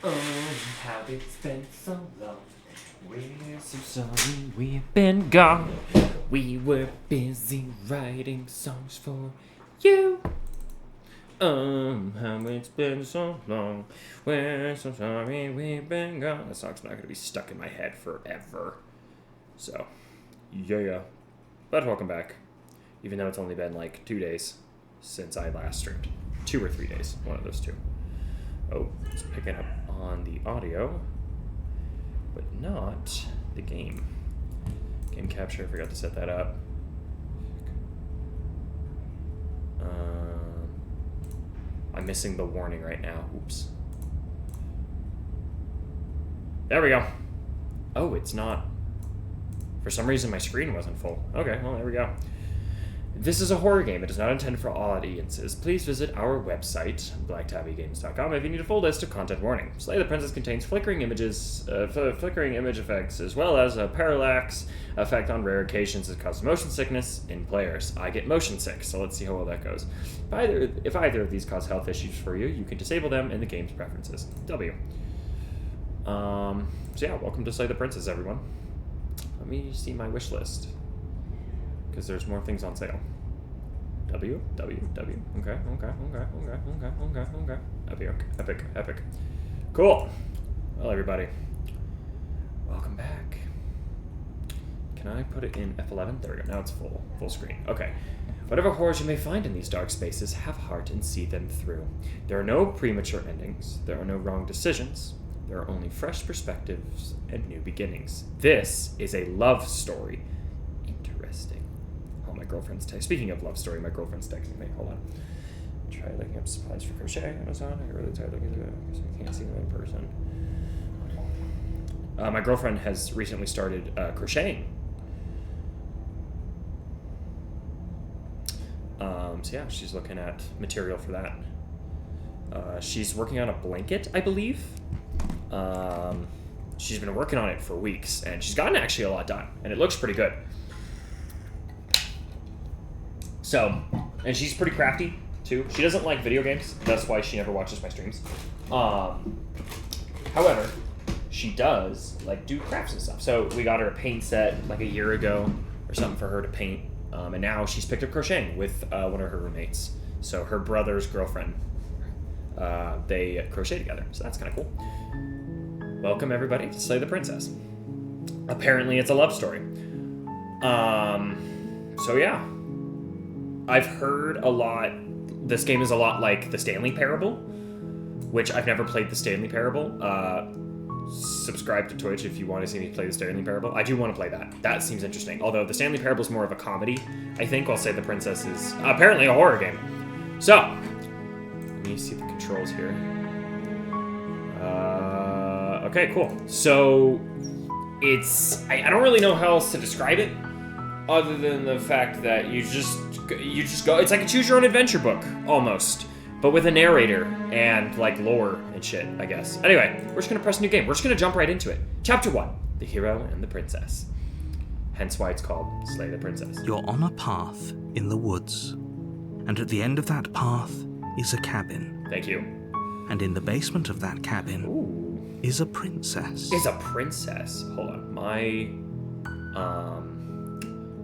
Oh, how it's been so long. We're so sorry we've been gone. We were busy writing songs for you. How it's been so long. We're so sorry we've been gone. That song's not going to be stuck in my head forever. So, yeah. But welcome back. Even though it's only been like 2 days since I last streamed. 2 or 3 days. One of those two. Oh, it's picking up on the audio, but not the game. Game capture, I forgot to set that up. I'm missing the warning right now. Oops. There we go. Oh, it's not. For some reason, my screen wasn't full. Okay, well, there we go. This is a horror game. It is not intended for all audiences. Please visit our website, blacktabbygames.com, if you need a full list of content warning. Slay the Princess contains flickering image effects, as well as a parallax effect on rare occasions that causes motion sickness in players. I get motion sick, so let's see how well that goes. If either of these cause health issues for you, you can disable them in the game's preferences. W. So yeah, welcome to Slay the Princess, everyone. Let me see my wish list, because there's more things on sale. W. Okay. Epic. Cool. Well, everybody, welcome back. Can I put it in F11? There we go. Now it's full screen. Okay. Whatever horrors you may find in these dark spaces, have heart and see them through. There are no premature endings. There are no wrong decisions. There are only fresh perspectives and new beginnings. This is a love story. Interesting. Oh, my girlfriend's texting. Speaking of love story, my girlfriend's texting me. Hold on. Try looking up supplies for crochet on Amazon. I get really tired looking at it because I can't see them in person. My girlfriend has recently started crocheting. So yeah, she's looking at material for that. She's working on a blanket, I believe. She's been working on it for weeks, and she's gotten actually a lot done, and it looks pretty good. So, and she's pretty crafty too. She doesn't like video games. That's why she never watches my streams. However, she does like do crafts and stuff. So we got her a paint set like a year ago or something for her to paint. And now she's picked up crocheting with one of her roommates. So her brother's girlfriend, they crochet together. So that's kind of cool. Welcome everybody to Slay the Princess. Apparently it's a love story. So yeah. I've heard a lot. This game is a lot like the Stanley Parable, which I've never played the Stanley Parable. Subscribe to Twitch if you want to see me play the Stanley Parable. I do want to play that. That seems interesting. Although the Stanley Parable is more of a comedy, I think. I'll say the Princess is apparently a horror game. So, let me see the controls here. Okay, cool. So, it's... I don't really know how else to describe it, other than the fact that you just go... It's like a choose-your-own-adventure book, almost. But with a narrator and, like, lore and shit, I guess. Anyway, we're just going to press new game. We're just going to jump right into it. Chapter 1, The Hero and the Princess. Hence why it's called Slay the Princess. You're on a path in the woods. And at the end of that path is a cabin. Thank you. And in the basement of that cabin is a princess. Is a princess. Hold on. My,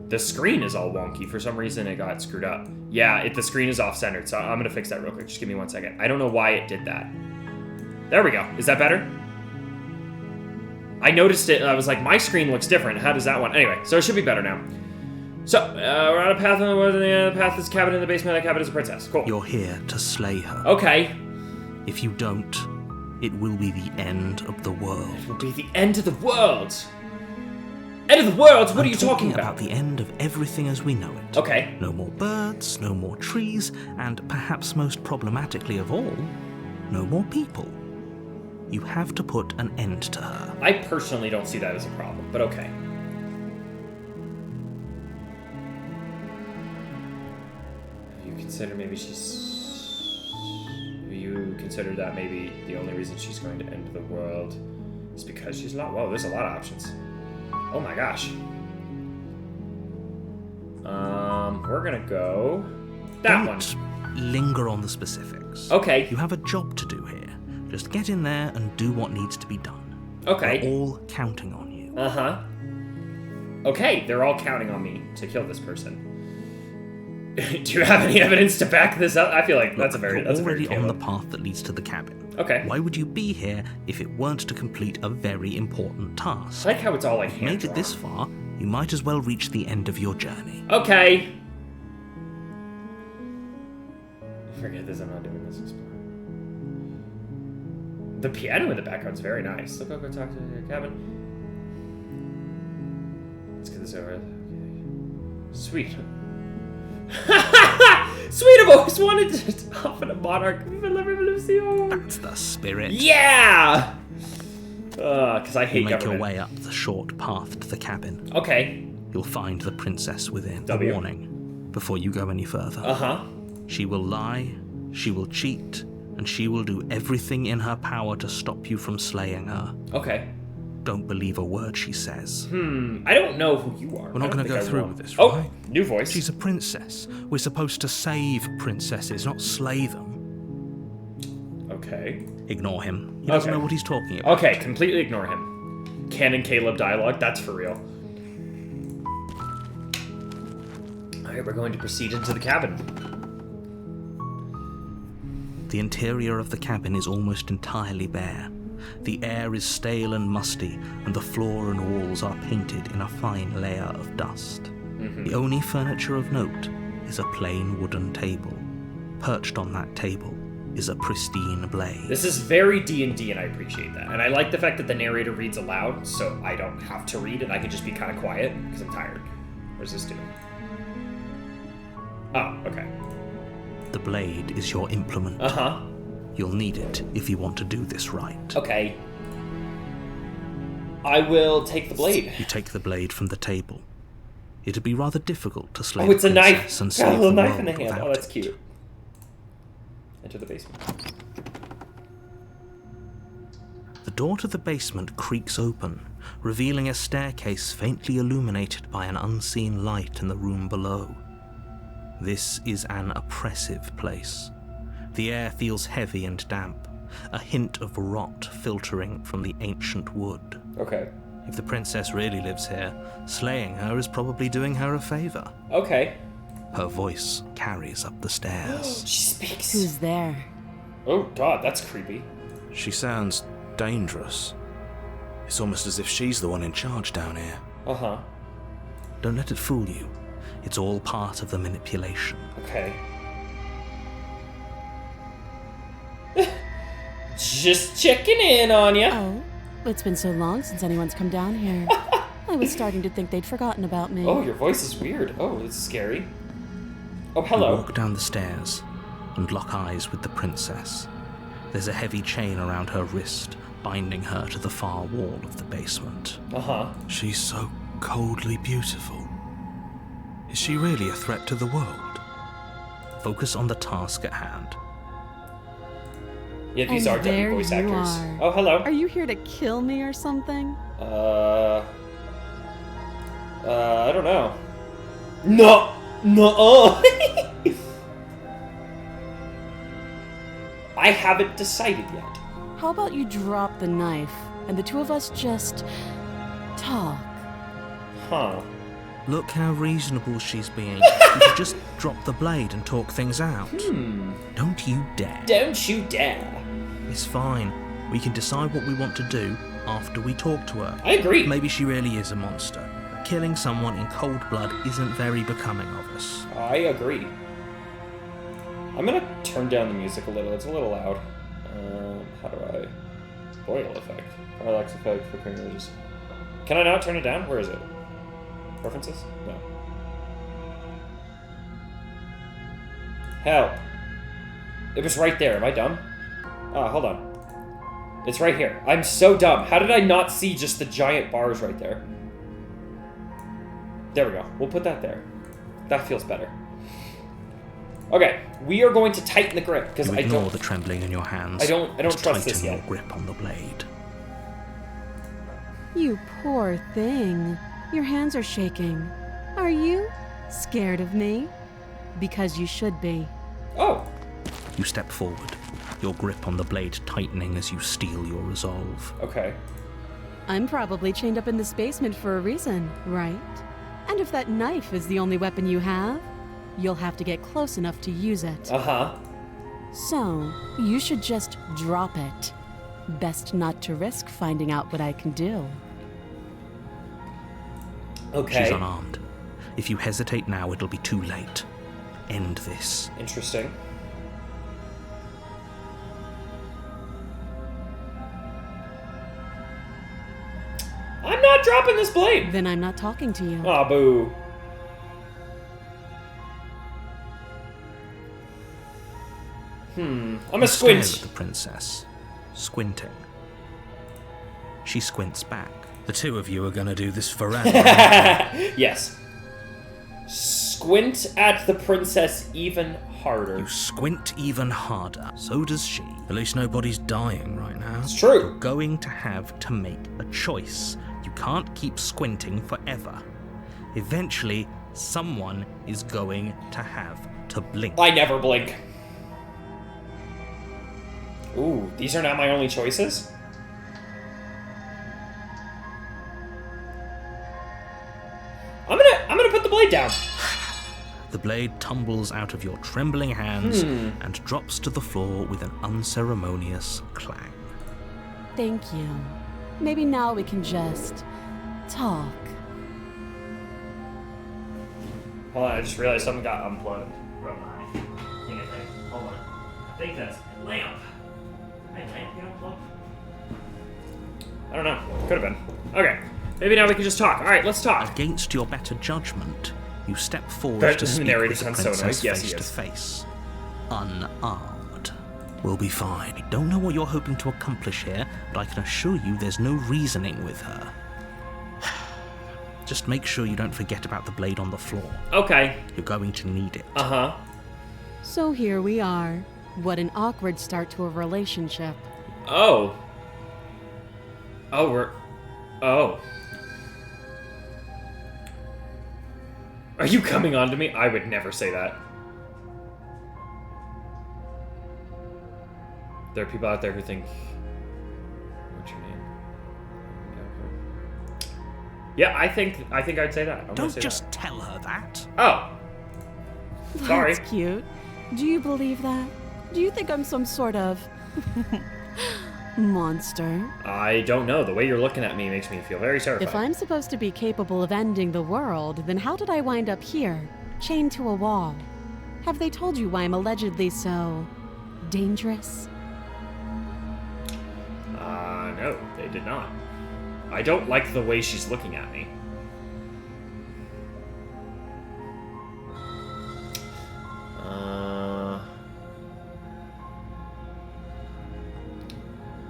the screen is all wonky. For some reason, it got screwed up. Yeah, the screen is off-centered, so I'm going to fix that real quick. Just give me 1 second. I don't know why it did that. There we go. Is that better? I noticed it, and I was like, my screen looks different. How does that one? Anyway, so it should be better now. So, we're on a path in the woods, and the end of the path is a cabin in the basement of that cabin is a princess. Cool. You're here to slay her. Okay. If you don't, it will be the end of the world. It will be the end of the world. End of the world? What are you talking about? The end of everything as we know it. Okay. No more birds, no more trees, and perhaps most problematically of all, no more people. You have to put an end to her. I personally don't see that as a problem, but okay. You consider that maybe the only reason she's going to end the world is because she's not... Whoa, there's a lot of options. Oh my gosh. We're gonna go that Don't one. linger on the specifics. Okay. You have a job to do here. Just get in there and do what needs to be done. Okay. We're all counting on you. Uh-huh. Okay, they're all counting on me to kill this person. Do you have any evidence to back this up? I feel like that's You're that's already very on the Caleb. path that leads to the cabin. Okay. Why would you be here if it weren't to complete a very important task? I like how it's all like If you made it hand-drawn. this far, you might as well reach the end of your journey. Okay. Forget this, I'm not doing this. The piano in the background's very nice. Look, go talk to your cabin. Let's get this over with. Okay. Sweet. Sweet, I've always wanted to hop in a monarch. Viva la revolution. That's the spirit. Yeah! Because I hate You make government. your way up the short path to the cabin. Okay. You'll find the princess within. W. A warning before you go any further. Uh-huh. She will lie, she will cheat, and she will do everything in her power to stop you from slaying her. Okay. Don't believe a word she says. I don't know who you are. We're not going to go through with this, Oh, right? new voice. She's a princess. We're supposed to save princesses, not slay them. Okay. Ignore him. He doesn't Okay. know what he's talking about. Okay, completely ignore him. Canon Caleb dialogue, that's for real. Alright, we're going to proceed into the cabin. The interior of the cabin is almost entirely bare. The air is stale and musty, and the floor and walls are painted in a fine layer of dust. The only furniture of note is a plain wooden table. Perched on that table is a pristine blade. This is very D&D, and I appreciate that. And I like the fact that the narrator reads aloud, so I don't have to read, and I can just be kind of quiet, because I'm tired. What does this do? Oh, okay. The blade is your implement. Uh-huh. You'll need it if you want to do this right. Okay. I will take the blade. You take the blade from the table. It'd be rather difficult to slay Oh, it's the a knife. princess and Got a save little the knife in the world hand. without Oh, that's it. cute. Enter the basement. The door to the basement creaks open, revealing a staircase faintly illuminated by an unseen light in the room below. This is an oppressive place. The air feels heavy and damp, a hint of rot filtering from the ancient wood. Okay. If the princess really lives here, slaying her is probably doing her a favor. Okay. Her voice carries up the stairs. She speaks. Who's there? Oh, God, that's creepy. She sounds dangerous. It's almost as if she's the one in charge down here. Uh-huh. Don't let it fool you. It's all part of the manipulation. Okay. Just checking in on ya. Oh, it's been so long since anyone's come down here. I was starting to think they'd forgotten about me. Oh, your voice is weird. Oh, this is scary. Oh, You hello. walk down the stairs and lock eyes with the princess. There's a heavy chain around her wrist, binding her to the far wall of the basement. Uh-huh. She's so coldly beautiful. Is she really a threat to the world? Focus on the task at hand. Yeah, these And are W there voice you actors. are. Oh, hello. Are you here to kill me or something? I don't know. No! No! I haven't decided yet. How about you drop the knife and the two of us just talk? Huh. Look how reasonable she's being. You should just drop the blade and talk things out. Don't you dare. Don't you dare. It's fine. We can decide what we want to do after we talk to her. I agree. Maybe she really is a monster. Killing someone in cold blood isn't very becoming of us. I agree. I'm gonna turn down the music a little. It's a little loud. How do I... Boil effect. Parallax effect, flickering images. Can I not turn it down? Where is it? Preferences? No. Help. It was right there. Am I dumb? Ah, hold on. It's right here. I'm so dumb. How did I not see just the giant bars right there? There we go. We'll put that there. That feels better. Okay, we are going to tighten the grip because You I ignore don't. the trembling in your hands. I don't Just trust this tighten yet. your grip on the blade. You poor thing. Your hands are shaking. Are you scared of me? Because you should be. Oh, You step forward. your grip on the blade tightening as you steel your resolve. Okay. I'm probably chained up in this basement for a reason, right? And if that knife is the only weapon you have, you'll have to get close enough to use it. Uh-huh. So, you should just drop it. Best not to risk finding out what I can do. Okay. She's unarmed. If you hesitate now, it'll be too late. End this. Interesting. I'm not dropping this blade! Then I'm not talking to you. Aw, boo. I'm a You stare squint. at the princess, squinting. She squints back. The two of you are gonna do this forever. Yes. Squint at the princess even harder. You squint even harder. So does she. At least nobody's dying right now. It's true. You're going to have to make a choice. You can't keep squinting forever. Eventually, someone is going to have to blink. I never blink. Ooh, these are not my only choices? I'm gonna put the blade down. The blade tumbles out of your trembling hands and drops to the floor with an unceremonious clang. Thank you. Maybe now we can just talk. Hold on, I just realized something got unplugged from my thing, I think. Hold on. I think that's lamp. My lamp get unplugged? I don't know. Could have been. Okay. Maybe now we can just talk. Alright, let's talk. Against your better judgment, you step forward That to speak narrator with the sounds so princess nice. Yes, he face to is. face. Unarmed. We'll be fine. I don't know what you're hoping to accomplish here, but I can assure you there's no reasoning with her. Just make sure you don't forget about the blade on the floor. Okay. You're going to need it. Uh-huh. So here we are. What an awkward start to a relationship. Oh. Oh, we're... Oh. Are you coming on to me? I would never say that. There are people out there who think... What's your name? Yeah, I think I'd say that. I'm gonna Don't say just tell her that. that. Oh. Sorry. That's cute. Do you believe that? Do you think I'm some sort of monster? I don't know. The way you're looking at me makes me feel very terrified. If I'm supposed to be capable of ending the world, then how did I wind up here, chained to a wall? Have they told you why I'm allegedly so dangerous? No, they did not. I don't like the way she's looking at me.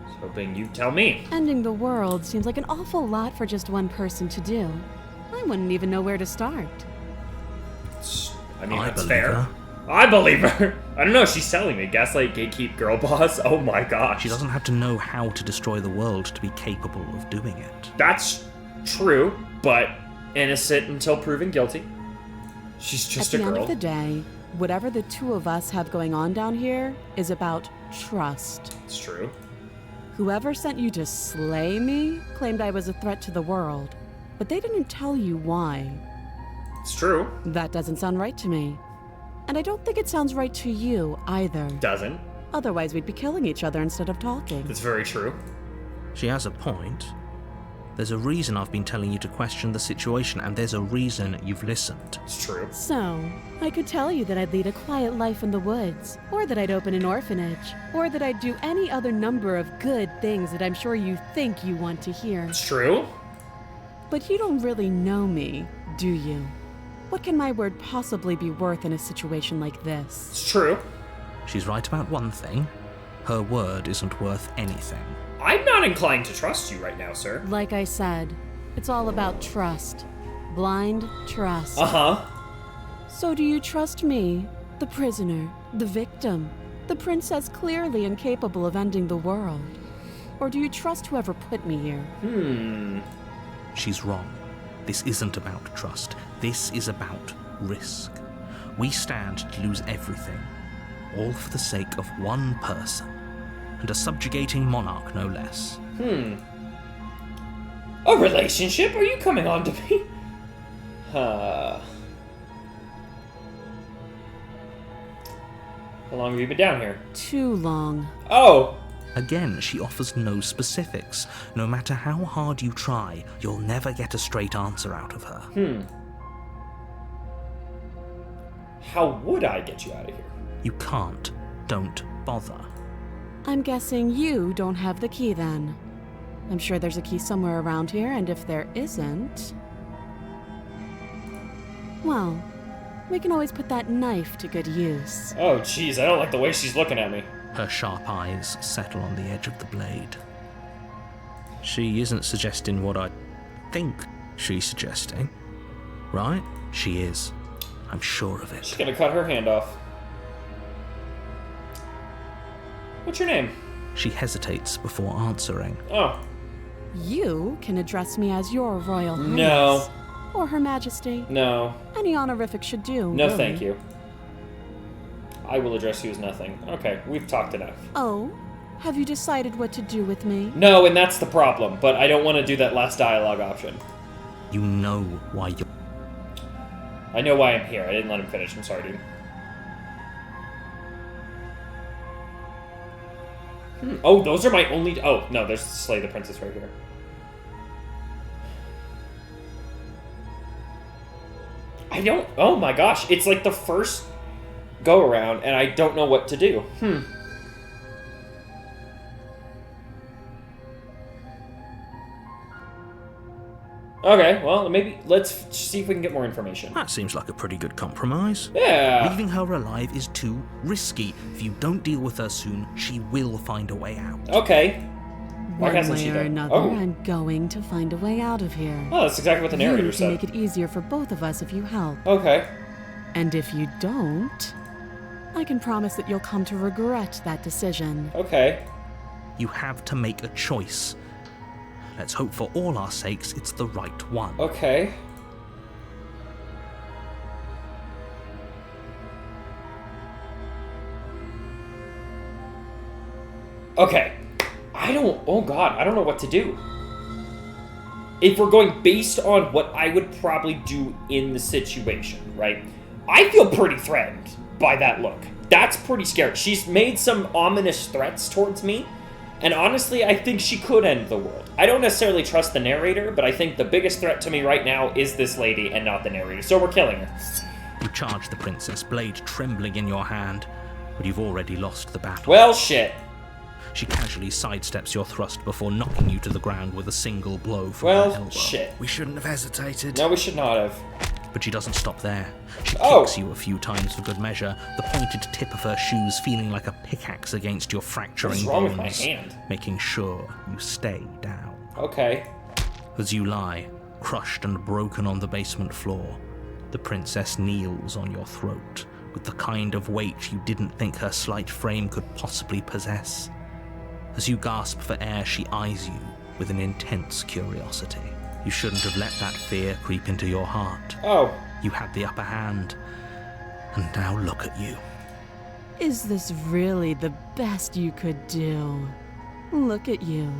Was hoping you'd tell me. Ending the world seems like an awful lot for just one person to do. I wouldn't even know where to start. I mean, I that's believe fair. her. I believe her. I don't know. She's telling me. Gaslight, gatekeep, girl boss. Oh my gosh. She doesn't have to know how to destroy the world to be capable of doing it. That's true, but innocent until proven guilty. She's just At a the girl. end of the day, whatever the two of us have going on down here is about trust. It's true. Whoever sent you to slay me claimed I was a threat to the world, but they didn't tell you why. It's true. That doesn't sound right to me. And I don't think it sounds right to you either. Doesn't. Otherwise, we'd be killing each other instead of talking. That's very true. She has a point. There's a reason I've been telling you to question the situation, and there's a reason you've listened. It's true. So, I could tell you that I'd lead a quiet life in the woods, or that I'd open an orphanage, or that I'd do any other number of good things that I'm sure you think you want to hear. It's true. But you don't really know me, do you? What can my word possibly be worth in a situation like this? It's true. She's right about one thing. Her word isn't worth anything. I'm not inclined to trust you right now, sir. Like I said, it's all about trust. Blind trust. Uh-huh. So do you trust me, the prisoner, the victim, the princess clearly incapable of ending the world? Or do you trust whoever put me here? She's wrong. This isn't about trust. This is about risk. We stand to lose everything, all for the sake of one person. and a subjugating monarch no less. A relationship? Are you coming on to me? How long have you been down here? Too long. Oh! Again, she offers no specifics. No matter how hard you try, you'll never get a straight answer out of her. How would I get you out of here? You can't. Don't bother. I'm guessing you don't have the key then. I'm sure there's a key somewhere around here, and if there isn't... well, we can always put that knife to good use. Oh, jeez, I don't like the way she's looking at me. Her sharp eyes settle on the edge of the blade. She isn't suggesting what I think she's suggesting, right? She is. I'm sure of She's it. gonna cut her hand off. What's your name? She hesitates before answering. Oh. You can address me as your Royal Highness. No. Or Her Majesty. No. Any honorific should do. No, really. thank you. I will address you as nothing. Okay, we've talked enough. Oh? Have you decided what to do with me? No, and that's the problem, but I don't want to do that last dialogue option. You know why you're... I know why I'm here. I didn't let him finish. I'm sorry, dude. Oh, those are my only... Oh, no, there's Slay the Princess right here. I don't... Oh my gosh, it's like the first go-around, and I don't know what to do. Okay, well, maybe let's see if we can get more information. That seems like a pretty good compromise. Yeah. Leaving her alive is too risky. If you don't deal with her soon, she will find a way out. Okay. Why One hasn't she way or done? another, Oh. I'm going to find a way out of here. Oh, that's exactly what the You narrator can said. make it easier for both of us if you help. Okay. And if you don't, I can promise that you'll come to regret that decision. Okay. You have to make a choice. Let's hope for all our sakes it's the right one. Okay. Okay. Oh god, I don't know what to do. If we're going based on what I would probably do in the situation, right? I feel pretty threatened by that look. That's pretty scary. She's made some ominous threats towards me, and honestly, I think she could end the world. I don't necessarily trust the narrator, but I think the biggest threat to me right now is this lady and not the narrator, so we're killing her. You charge the princess, blade trembling in your hand, but you've already lost the battle. Well, shit. She casually sidesteps your thrust before knocking you to the ground with a single blow from her Well, elbow. shit. We shouldn't have hesitated. No, we should not have. But she doesn't stop there. She Oh. kicks you a few times for good measure, the pointed tip of her shoes feeling like a pickaxe against your fracturing What's wrong with my bones, hand? making sure you stay down. Okay. As you lie, crushed and broken on the basement floor, the princess kneels on your throat with the kind of weight you didn't think her slight frame could possibly possess. As you gasp for air, she eyes you with an intense curiosity. You shouldn't have let that fear creep into your heart. Oh. You had the upper hand, and now look at you. Is this really the best you could do? Look at you.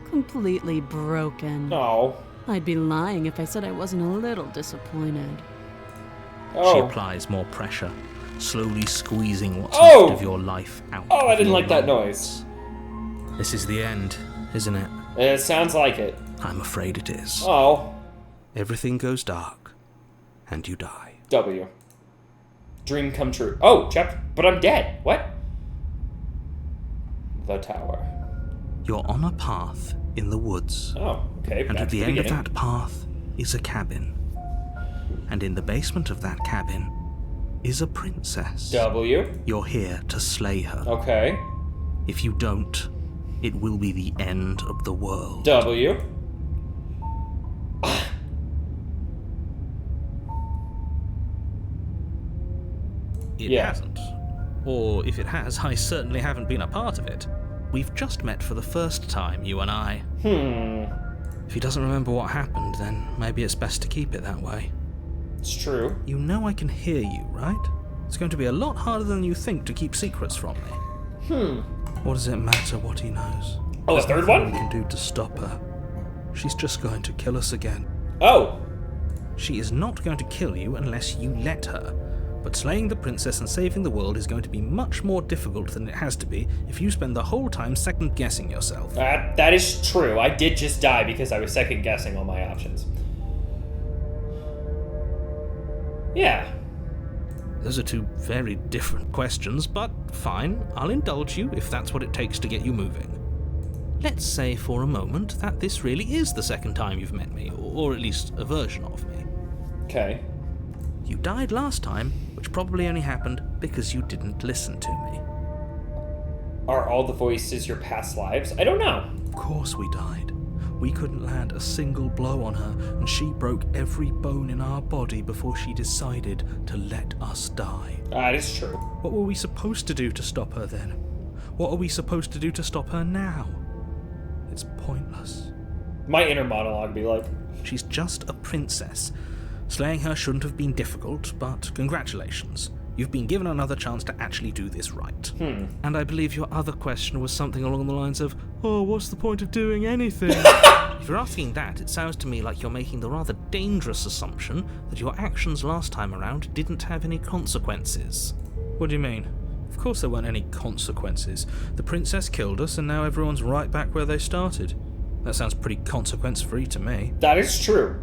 Completely broken. No. I'd be lying if I said I wasn't a little disappointed. She Oh. applies more pressure, slowly squeezing what's Oh! left of your life out. Oh, I of didn't your like that lungs. noise. This is the end, isn't it? It sounds like it. I'm afraid it is. Oh. Everything goes dark, and you die. W. Dream come true. Oh, but I'm dead. What? The tower. You're on a path in the woods, Oh, okay. and back at to the end of beginning. that path is a cabin. And in the basement of that cabin is a princess. W. You're here to slay her. Okay. If you don't, it will be the end of the world. W. It Yeah. hasn't. Or if it has, I certainly haven't been a part of it. We've just met for the first time, you and I. If he doesn't remember what happened, then maybe it's best to keep it that way. It's true. You know I can hear you, right? It's going to be a lot harder than you think to keep secrets from me. What does it matter what he knows? Oh, a There's third nothing one? we can do to stop her. She's just going to kill us again. Oh! She is not going to kill you unless you let her. But slaying the princess and saving the world is going to be much more difficult than it has to be if you spend the whole time second-guessing yourself. That is true. I did just die because I was second-guessing all my options. Yeah. Those are two very different questions, but fine, I'll indulge you if that's what it takes to get you moving. Let's say for a moment that this really is the second time you've met me, or at least a version of me. Okay. You died last time, which probably only happened because you didn't listen to me. Are all the voices your past lives? I don't know. Of course we died. We couldn't land a single blow on her, and she broke every bone in our body before she decided to let us die. That is true. What were we supposed to do to stop her then? What are we supposed to do to stop her now? It's pointless. My inner monologue would be like, She's just a princess. Slaying her shouldn't have been difficult, but congratulations. You've been given another chance to actually do this right. And I believe your other question was something along the lines of, oh, what's the point of doing anything? If you're asking that, it sounds to me like you're making the rather dangerous assumption that your actions last time around didn't have any consequences. What do you mean? Of course there weren't any consequences. The princess killed us, and now everyone's right back where they started. That sounds pretty consequence-free to me. that is true.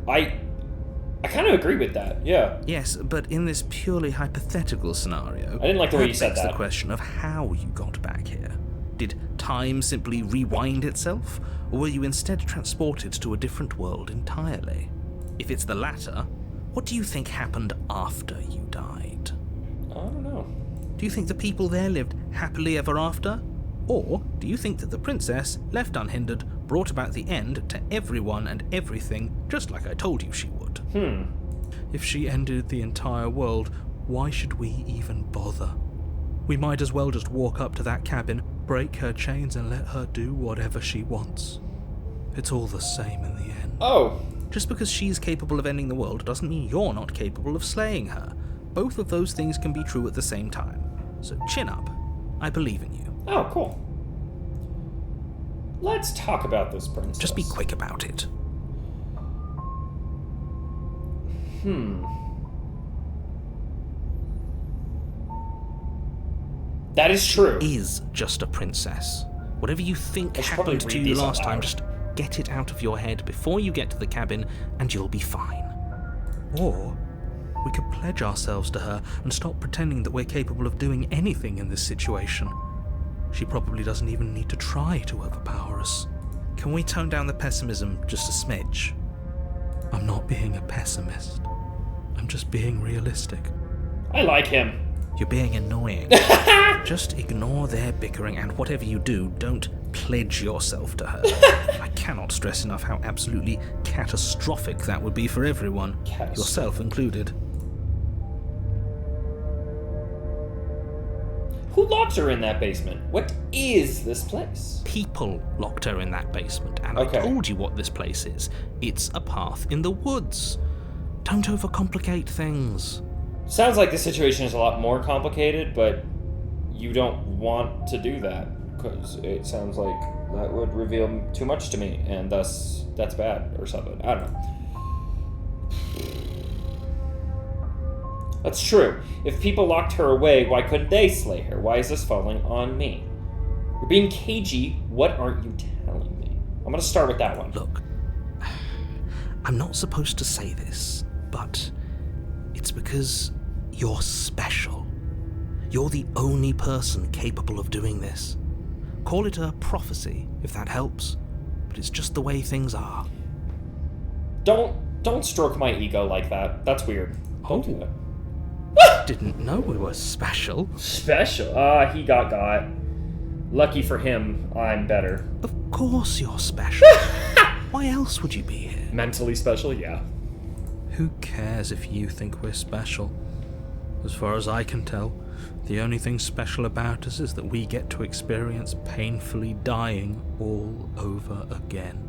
I kind of agree with that, yeah. Yes, but in this purely hypothetical scenario, I didn't like the way you said begs that. the question of how you got back here. Did time simply rewind itself, or were you instead transported to a different world entirely? If it's the latter, what do you think happened after you died? I don't know. Do you think the people there lived happily ever after? Or do you think that the princess, left unhindered, brought about the end to everyone and everything, just like I told you she would? If she ended the entire world, why should we even bother? We might as well just walk up to that cabin, break her chains, and let her do whatever she wants. It's all the same in the end. Oh, Just because she's capable of ending the world doesn't mean you're not capable of slaying her. Both of those things can be true at the same time. So chin up. I believe in you. oh, cool. Let's talk about this princess. Just be quick about it. That is true. Is just a princess. Whatever you think I should probably happened to read you these out last time, loud. just get it out of your head before you get to the cabin and you'll be fine. Or we could pledge ourselves to her and stop pretending that we're capable of doing anything in this situation. She probably doesn't even need to try to overpower us. Can we tone down the pessimism just a smidge? I'm not being a pessimist. I'm just being realistic. I like him. You're being annoying. Just ignore their bickering, and whatever you do, don't pledge yourself to her. I cannot stress enough how absolutely catastrophic that would be for everyone, yourself included. Who locked her in that basement? What is this place? People locked her in that basement, and Okay. I told you what this place is. It's a path in the woods. Don't overcomplicate things. Sounds like the situation is a lot more complicated, but you don't want to do that, because it sounds like that would reveal too much to me, and thus that's bad or something. I don't know. That's true. If people locked her away, why couldn't they slay her? Why is this falling on me? You're being cagey. What aren't you telling me? I'm gonna start with that one. Look, I'm not supposed to say this, but it's because you're special. You're the only person capable of doing this. Call it a prophecy, if that helps, but it's just the way things are. Don't stroke my ego like that. That's weird. Don't do that. Didn't know we were special. Special. He got. Lucky for him, I'm better. Of course you're special. Why else would you be here? Mentally special, yeah. Who cares if you think we're special? As far as I can tell, the only thing special about us is that we get to experience painfully dying all over again.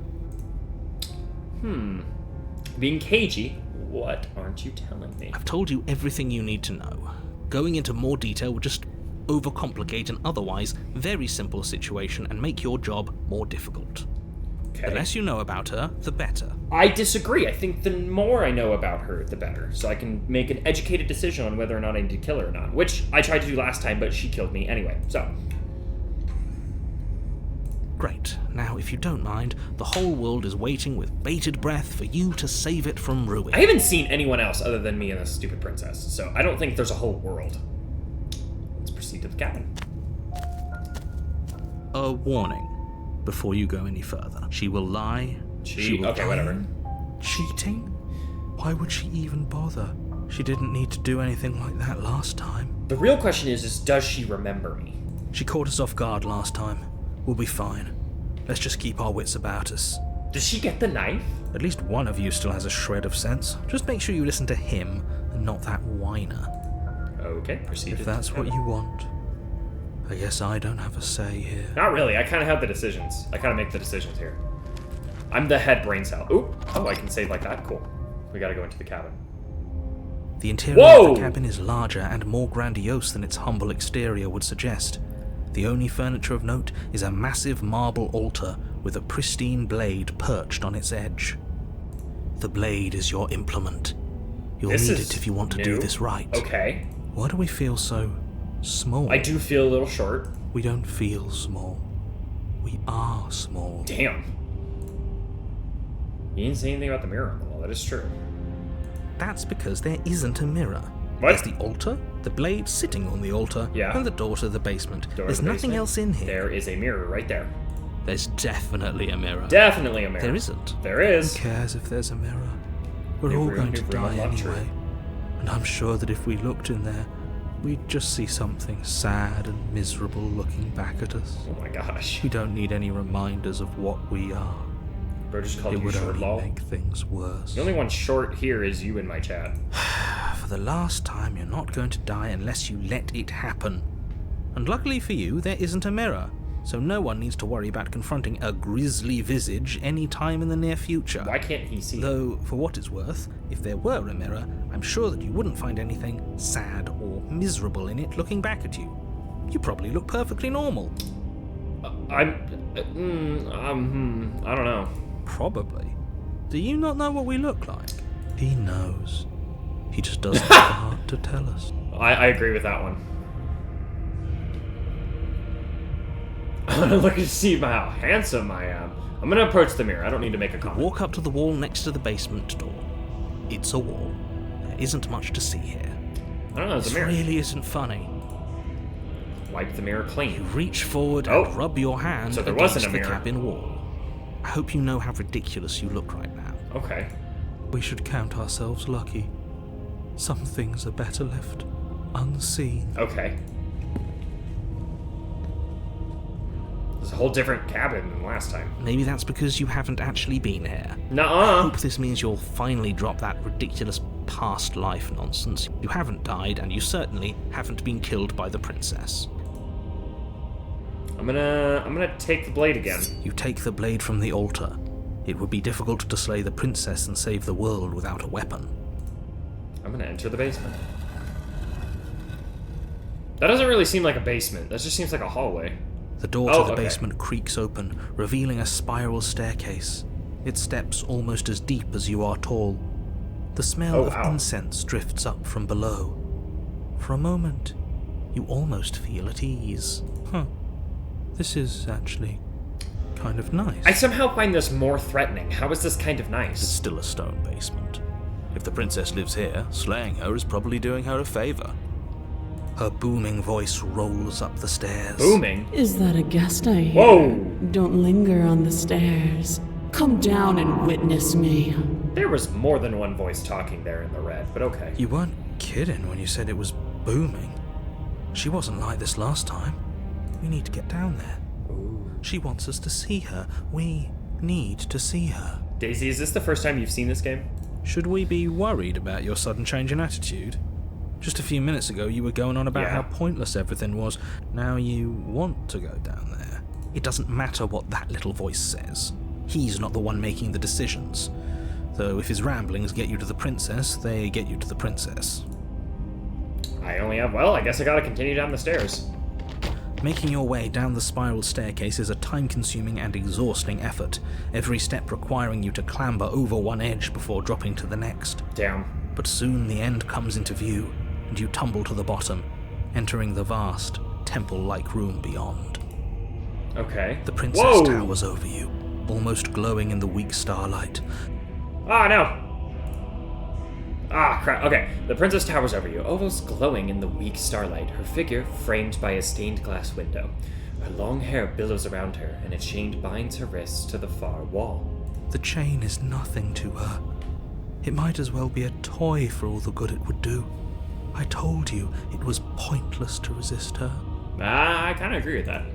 Being cagey, what aren't you telling me? I've told you everything you need to know. Going into more detail would just overcomplicate an otherwise very simple situation and make your job more difficult. Okay. The less you know about her, the better. I disagree. I think the more I know about her, the better. So I can make an educated decision on whether or not I need to kill her or not. Which I tried to do last time, but she killed me anyway. So. Great. Now, if you don't mind, the whole world is waiting with bated breath for you to save it from ruin. I haven't seen anyone else other than me and this stupid princess. So I don't think there's a whole world. Let's proceed to the cabin. A warning before you go any further. She will lie. She will Okay, whatever. Cheating? Why would she even bother? She didn't need to do anything like that last time. The real question is does she remember me? She caught us off guard last time. We'll be fine. Let's just keep our wits about us. Does she get the knife? At least one of you still has a shred of sense. Just make sure you listen to him and not that whiner. Okay, proceed. If that's what you want, I guess I don't have a say here. Not really. I kind of have the decisions. I kind of make the decisions here. I'm the head brain cell. Ooh. Oh, I can save like that. Cool. We gotta go into the cabin. The interior Whoa! of the cabin is larger and more grandiose than its humble exterior would suggest. The only furniture of note is a massive marble altar with a pristine blade perched on its edge. The blade is your implement. You'll This need is it if you want to new. do this right. Okay. Why do we feel so small? I do feel a little short. We don't feel small. We are small. Damn. You didn't say anything about the mirror on the wall. That is true. That's because there isn't a mirror. What? There's the altar, the blade sitting on the altar, Yeah. and the door to the basement. Door to There's the nothing basement. else in here. There is a mirror right there. There's definitely a mirror. Definitely a mirror. There isn't. There is. Who cares if there's a mirror? We're New all room, going new to room die unlocked, anyway. And I'm sure that if we looked in there, we'd just see something sad and miserable looking back at us. Oh my gosh. We don't need any reminders of what we are. Bro just called It you would short, only lol. make things worse. The only one short here is you in my chat. For the last time, you're not going to die unless you let it happen. And luckily for you, there isn't a mirror, so no one needs to worry about confronting a grisly visage any time in the near future. Why can't he see? Though, for what it's worth, if there were a mirror, I'm sure that you wouldn't find anything sad or miserable in it looking back at you. You probably look perfectly normal. I don't know. Probably. Do you not know what we look like? He knows. He just doesn't have the heart to tell us. I agree with that one. I'm gonna look and see how handsome I am. I'm gonna approach the mirror. I don't need to make a comment. Walk up to the wall next to the basement door. It's a wall. There isn't much to see here. I don't know, there's This a mirror. really isn't funny. Wipe the mirror You clean. reach forward Oh. and rub your hand So there against wasn't a the mirror. cabin wall. I hope you know how ridiculous you look right now. Okay. We should count ourselves lucky. Some things are better left unseen. Okay. There's a whole different cabin than last time. Maybe that's because you haven't actually been here. I Nuh-uh. hope this means you'll finally drop that ridiculous past life nonsense. You haven't died, and you certainly haven't been killed by the princess. I'm gonna take the blade again. You take the blade from the altar. It would be difficult to slay the princess and save the world without a weapon. I'm gonna enter the basement. That doesn't really seem like a basement. That just seems like a hallway. The door Oh, to the okay. basement creaks open, revealing a spiral staircase. Its steps almost as deep as you are tall. The smell Oh, of wow. incense drifts up from below. For a moment, you almost feel at ease. This is actually kind of nice. I somehow find this more threatening. How is this kind of It's nice? still a stone basement. If the princess lives here, slaying her is probably doing her a favor. Her booming voice rolls up the stairs. Booming? Is that a guest I hear? Whoa! Don't linger on the stairs. Come down and witness me. There was more than one voice talking there in the red, but okay. You weren't kidding when you said it was booming. She wasn't like this last time. We need to get down there. She wants us to see her. We need to see her. Daisy, is this the first time you've seen this game? Should we be worried about your sudden change in attitude? Just a few minutes ago you were going on about Yeah. how pointless everything was. Now you want to go down there. It doesn't matter what that little voice says. He's not the one making the decisions. Though if his ramblings get you to the princess, they get you to the princess. I only have, well, I guess I gotta continue down the stairs. Making your way down the spiral staircase is a time-consuming and exhausting effort, every step requiring you to clamber over one edge before dropping to the next. Damn. But soon the end comes into view, and you tumble to the bottom, entering the vast, temple-like room beyond. Okay. The princess Whoa! towers over you, almost glowing in the weak starlight. Ah, no! Ah, crap. Okay. The princess towers over you, almost glowing in the weak starlight, her figure framed by a stained glass window. Her long hair billows around her, and a chain binds her wrists to the far wall. The chain is nothing to her. It might as well be a toy for all the good it would do. I told you it was pointless to resist her. Ah, I kind of agree with that.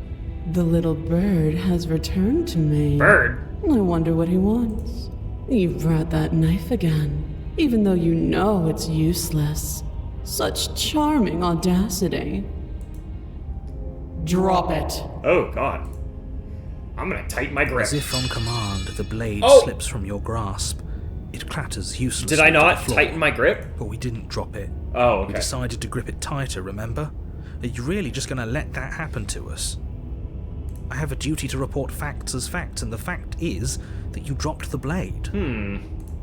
The little bird has returned to me. Bird? I wonder what he wants. You brought that knife again, even though you know it's useless. Such charming audacity. Drop it. Oh, God. I'm gonna tighten my grip. As if on command, the blade Oh! slips from your grasp. It clatters uselessly Did I to not the floor. tighten my grip? But we didn't drop it. Oh, We okay. decided to grip it tighter, remember? Are you really just going to let that happen to us? I have a duty to report facts as facts, and the fact is that you dropped the blade.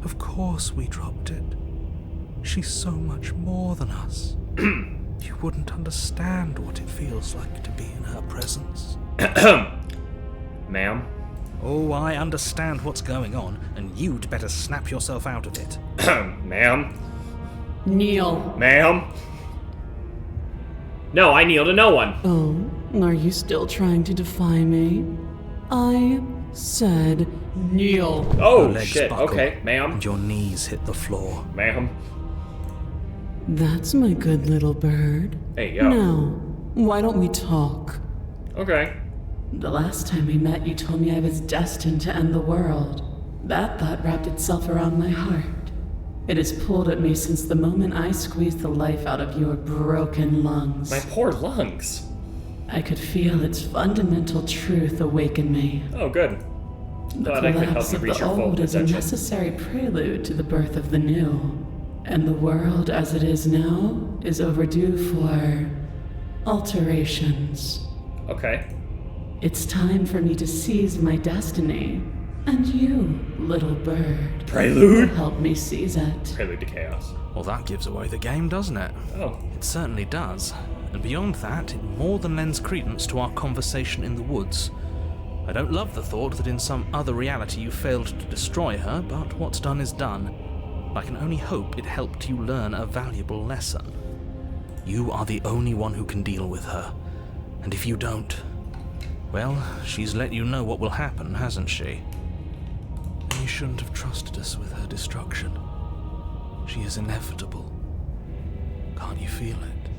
Of course we dropped it. She's so much more than us. You wouldn't understand what it feels like to be in her presence. Ma'am? Oh, I understand what's going on, and you'd better snap yourself out of it. Ma'am? Kneel. Ma'am? No, I kneel to no one. Oh, are you still trying to defy me? I said kneel. Oh, Your legs shit. buckle, Okay, ma'am. And your knees hit the floor. Ma'am. That's my good little bird. Hey, yo. Now, why don't we talk? Okay. The last time we met, you told me I was destined to end the world. That thought wrapped itself around my heart. It has pulled at me since the moment I squeezed the life out of your broken lungs. My poor lungs. I could feel its fundamental truth awaken me. Oh, good. The Glad I could help collapse you of reach the your full old is a potential. necessary prelude to the birth of the new. And the world as it is now is overdue for alterations. Okay. It's time for me to seize my destiny. And you, little bird, will Prelude? help me seize it. Prelude to chaos. Well, that gives away the game, doesn't it? Oh. It certainly does. And beyond that, it more than lends credence to our conversation in the woods. I don't love the thought that in some other reality you failed to destroy her, but what's done is done. I can only hope it helped you learn a valuable lesson. You are the only one who can deal with her. And if you don't, well, she's let you know what will happen, hasn't she? And you shouldn't have trusted us with her destruction. She is inevitable. Can't you feel it?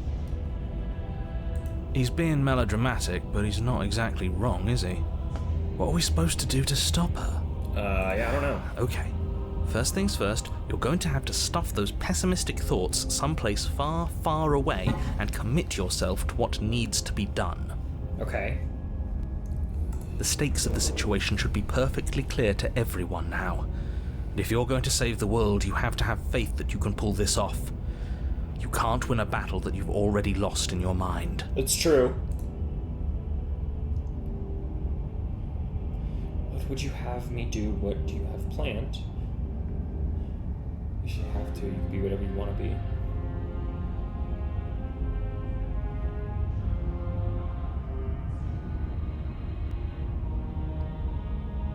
He's being melodramatic, but he's not exactly wrong, is he? What are we supposed to do to stop her? Yeah, I don't know. Okay. First things first, you're going to have to stuff those pessimistic thoughts someplace far, far away and commit yourself to what needs to be done. Okay. The stakes of the situation should be perfectly clear to everyone now. And if you're going to save the world, you have to have faith that you can pull this off. You can't win a battle that you've already lost in your mind. It's true. What would you have me do? What do you have planned? You should have to. You can be whatever you want to be.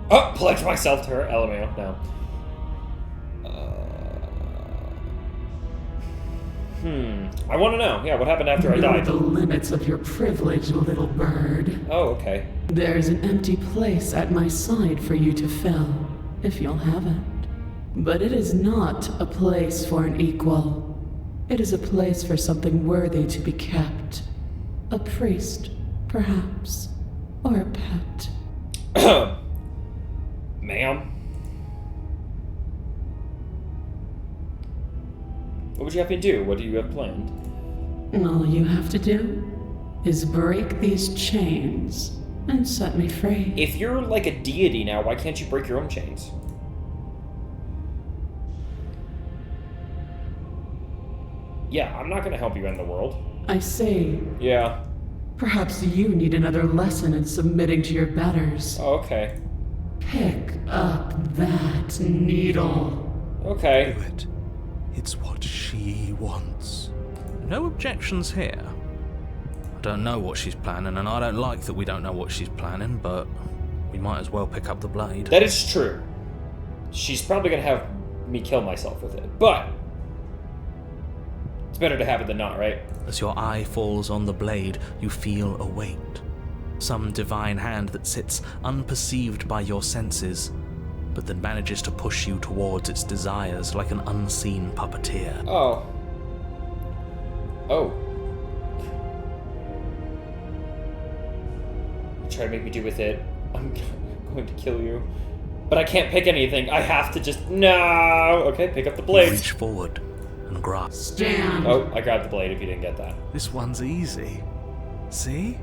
Oh, pledge myself to her. LMAO. No. I want to know. Yeah, what happened after I Know died? the limits of your privilege, little bird. Oh, okay. There's an empty place at my side for you to fill, if you'll have it. But it is not a place for an equal. It is a place for something worthy to be kept. A priest, perhaps, or a pet. Ma'am? What would you have me do? What do you have planned? All you have to do is break these chains and set me free. If you're like a deity now, why can't you break your own chains? Yeah, I'm not gonna help you end the world. I say, Yeah. Perhaps you need another lesson in submitting to your betters. Oh, okay. Pick up that needle. Okay. Do it. It's what she wants. No objections here. I don't know what she's planning, and I don't like that we don't know what she's planning, but we might as well pick up the blade. That is true. She's probably gonna have me kill myself with it, but it's better to have it than not, right? As your eye falls on the blade, you feel a weight. Some divine hand that sits unperceived by your senses, but that manages to push you towards its desires like an unseen puppeteer. Oh. Oh. Try to make me do with it. I'm going to kill you. But I can't pick anything. I have to just... No! Okay, pick up the You blade. reach forward and grasp. Stand. Oh, I grabbed the blade if you didn't get that. This one's easy. See?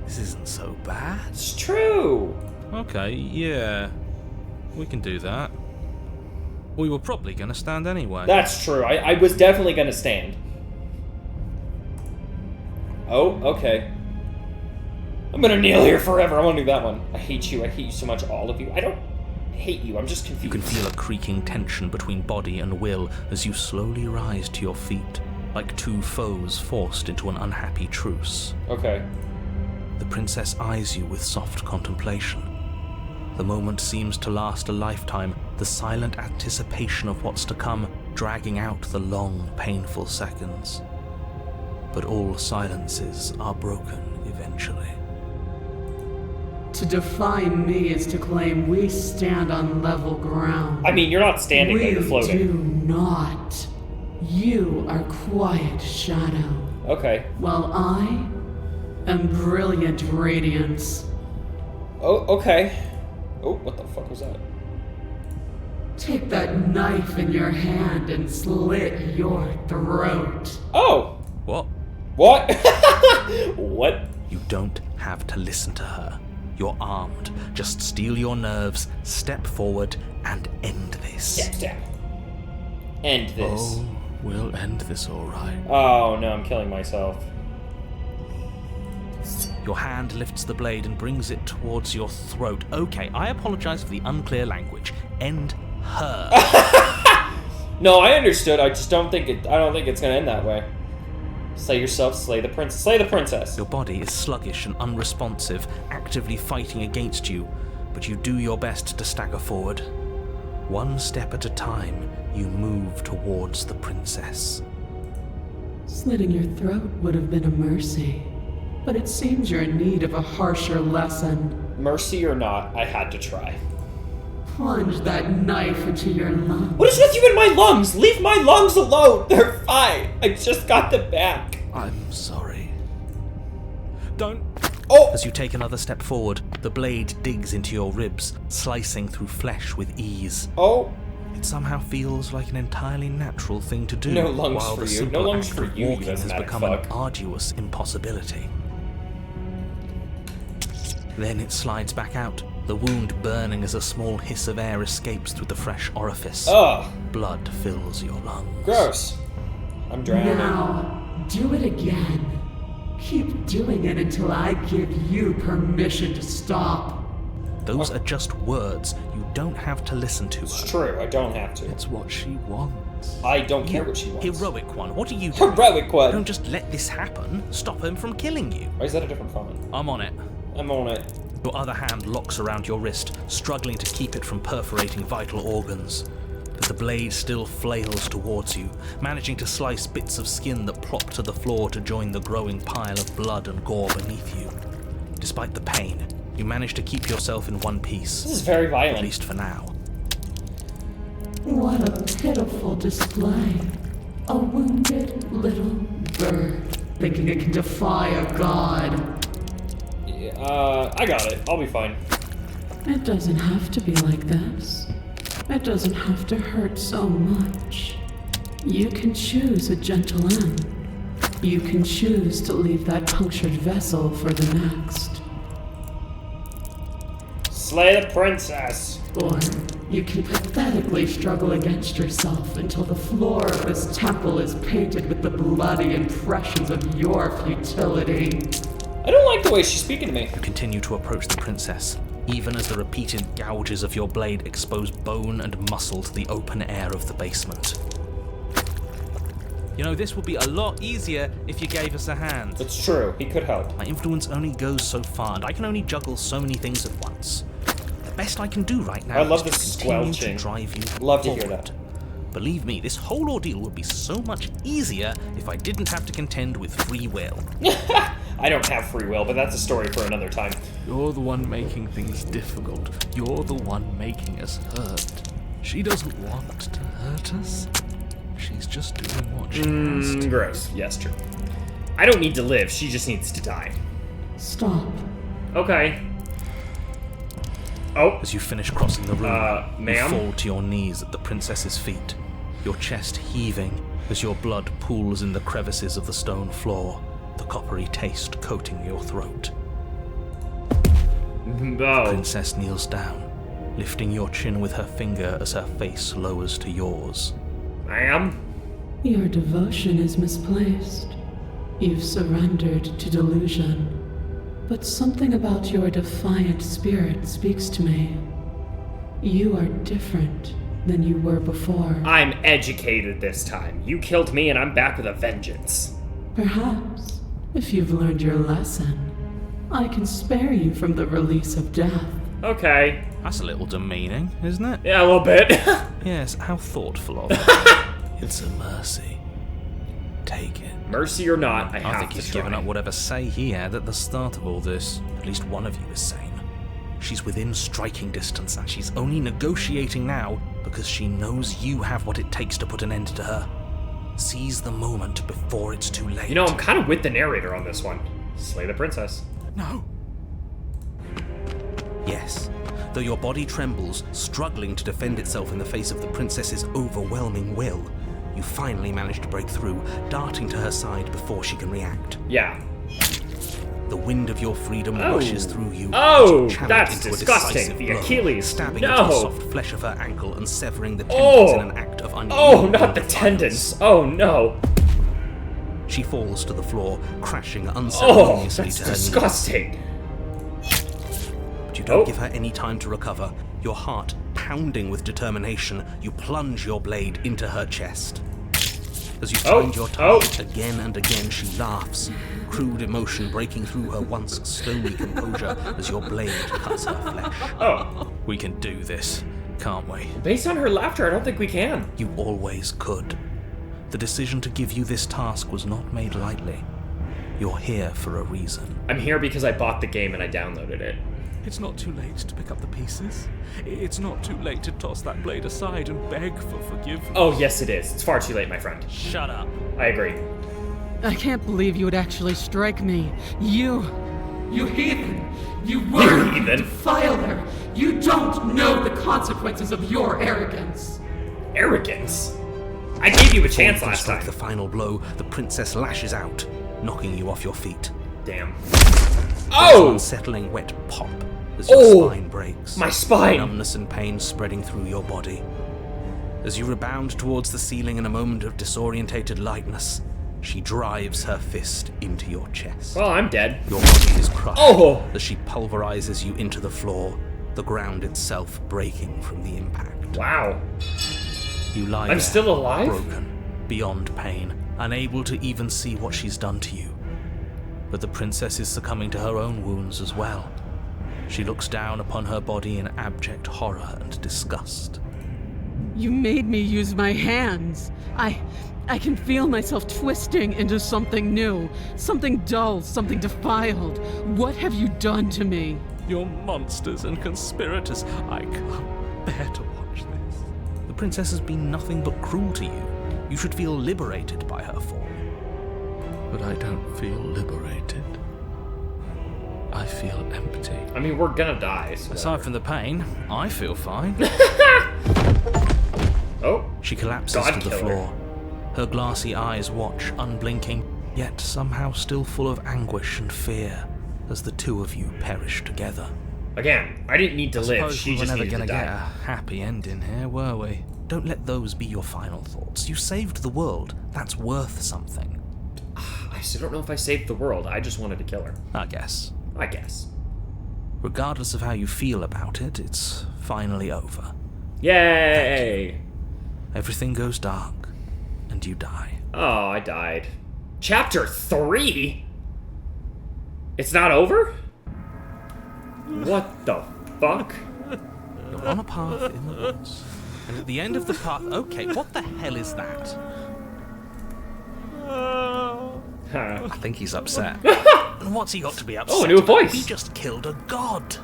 This isn't so bad. It's true! Okay, yeah. We can do that. We were probably going to stand anyway. That's true. I was definitely gonna stand. Oh, okay. I'm gonna kneel here forever. I wanna do that one. I hate you. I hate you so much, all of you. I don't hate you. I'm just confused. You can feel a creaking tension between body and will as you slowly rise to your feet, like two foes forced into an unhappy truce. Okay. The princess eyes you with soft contemplation. The moment seems to last a lifetime, the silent anticipation of what's to come dragging out the long, painful seconds. But all silences are broken eventually. To define me is to claim we stand on level ground. I mean, you're not standing there, We you're floating. do not. You are quiet shadow, Okay. while I am brilliant radiance. Oh, okay. Oh, what the fuck was that? Take that knife in your hand and slit your throat. Oh! What? What? What? You don't have to listen to her. You're armed. Just steel your nerves, step forward, and end this. Step, step. End this. Oh, we'll end this all right. Oh, no, I'm killing myself. Your hand lifts the blade and brings it towards your throat. Okay, I apologize for the unclear language. End her. No, I understood. I just don't think it. I don't think it's gonna end that way. Slay yourself. Slay the prince. Slay the princess. Your body is sluggish and unresponsive, actively fighting against you, but you do your best to stagger forward. One step at a time, you move towards the princess. Slitting your throat would have been a mercy, but it seems you're in need of a harsher lesson. Mercy or not, I had to try. Plunge that knife into your lung. What is with you in my lungs? Leave my lungs alone. They're fine. I just got them back. I'm sorry. Don't. Oh! As you take another step forward, the blade digs into your ribs, slicing through flesh with ease. Oh! It somehow feels like an entirely natural thing to do, No lungs while for the you. simple No lungs act for of you, you walking has asthmatic become fuck. an arduous impossibility. Then it slides back out, the wound burning as a small hiss of air escapes through the fresh orifice. Ugh. Blood fills your lungs. Gross. I'm drowning. Now, do it again. Keep doing it until I give you permission to stop. Those are just words. You don't have to listen to It's her. true. I don't have to. It's what she wants. I don't care what she wants. Heroic one, what are you doing? Heroic one. Don't just let this happen. Stop him from killing you. Why is that a different comment? I'm on it. I'm on it. Your other hand locks around your wrist, struggling to keep it from perforating vital organs. But the blade still flails towards you, managing to slice bits of skin that plop to the floor to join the growing pile of blood and gore beneath you. Despite the pain, you manage to keep yourself in one piece, This is very at violent. least for now. What a pitiful display. A wounded little bird thinking it can defy a god. I got it. I'll be fine. It doesn't have to be like this. It doesn't have to hurt so much. You can choose a gentle end. You can choose to leave that punctured vessel for the next. Slay the princess. Or you can pathetically struggle against yourself until the floor of this temple is painted with the bloody impressions of your futility. I don't the way she's speaking to me. You continue to approach the princess, even as the repeated gouges of your blade expose bone and muscle to the open air of the basement. You know, this would be a lot easier if you gave us a hand. It's true. He could help. My influence only goes so far, and I can only juggle so many things at once. The best I can do right now I love is this to continue squelching. to drive you Love to forward. hear that. Believe me, this whole ordeal would be so much easier if I didn't have to contend with free will. I don't have free will, but that's a story for another time. You're the one making things difficult. You're the one making us hurt. She doesn't want to hurt us. She's just doing what she has to. Gross. Yes, true. I don't need to live. She just needs to die. Stop. Okay. Oh. As you finish crossing the room, you ma'am? fall to your knees at the princess's feet, your chest heaving as your blood pools in the crevices of the stone floor, the coppery taste coating your throat. Oh. Princess kneels down, lifting your chin with her finger as her face lowers to yours. Ma'am? Your devotion is misplaced. You've surrendered to delusion. But something about your defiant spirit speaks to me. You are different than you were before. I'm educated this time. You killed me and I'm back with a vengeance. Perhaps, if you've learned your lesson, I can spare you from the release of death. Okay. That's a little demeaning, isn't it? Yeah, a little bit. Yes, how thoughtful of her. It's a mercy. Take it. Mercy or not, I I have think to he's try. given up whatever say he had at the start of all this. At least one of you is sane. She's within striking distance, and she's only negotiating now because she knows you have what it takes to put an end to her. Seize the moment before it's too late. You know, I'm kind of with the narrator on this one. Slay the princess. No. Yes. Though your body trembles, struggling to defend itself in the face of the princess's overwhelming will, you finally manage to break through, darting to her side before she can react. Yeah. The wind of your freedom Oh. rushes through you. Oh, as you channel that's into a disgusting. decisive The blow, Achilles. stabbing No. into the soft flesh of her ankle and severing the tendons Oh. in an act of unyielding Oh, not the defiance. tendons. Oh, no. She falls to the floor, crashing Oh, unceremoniously that's to her knees. disgusting. But you don't Oh. give her any time to recover. Your heart pounding with determination, you plunge your blade into her chest. As you Oh, find your target again and again, she laughs, crude emotion breaking through her once stony composure as your blade cuts her flesh. Oh. We can do this, can't we? Based on her laughter, I don't think we can. You always could. The decision to give you this task was not made lightly. You're here for a reason. I'm here because I bought the game and I downloaded it. It's not too late to pick up the pieces. It's not too late to toss that blade aside and beg for forgiveness. Oh, yes, it is. It's far too late, my friend. Shut up. I agree. I can't believe you would actually strike me. You heathen! You You were heathen. Defiler! You don't know the consequences of your arrogance. Arrogance. I gave you a chance Before you last strike time. the final blow, the princess lashes out, knocking you off your feet. Damn. There's an Oh! unsettling wet pop as your Oh! spine breaks. My spine! Numbness and pain spreading through your body. As you rebound towards the ceiling in a moment of disorientated lightness, she drives her fist into your chest. Well, I'm dead. Your body is crushed Oh! as she pulverizes you into the floor, the ground itself breaking from the impact. Wow. You lie I'm there, still alive? broken, beyond pain, unable to even see what she's done to you. But the princess is succumbing to her own wounds as well. She looks down upon her body in abject horror and disgust. You made me use my hands. I can feel myself twisting into something new, something dull, something defiled. What have you done to me? You're monsters and conspirators. I can't bear to watch this. The princess has been nothing but cruel to you. You should feel liberated by her form. But I don't feel liberated. I feel empty. I mean, we're gonna die, so Aside whatever. from the pain, I feel fine. Oh. She collapses God to the killer. floor. Her glassy eyes watch, unblinking, yet somehow still full of anguish and fear, as the two of you perish together. Again, I didn't need to live. Suppose She we were just never needed gonna to get a die. happy ending here, were we? Don't let those be your final thoughts. You saved the world. That's worth something. I still don't know if I saved the world. I just wanted to kill her. I guess. I guess. Regardless of how you feel about it, it's finally over. Yay! Everything goes dark, and you die. Oh, I died. Chapter 3? It's not over? What the fuck? You're on a path in the woods, and at the end of the path... Okay, what the hell is that? Huh. I think he's upset. And what's he got to be upset Oh, a new about? voice. He just killed a god.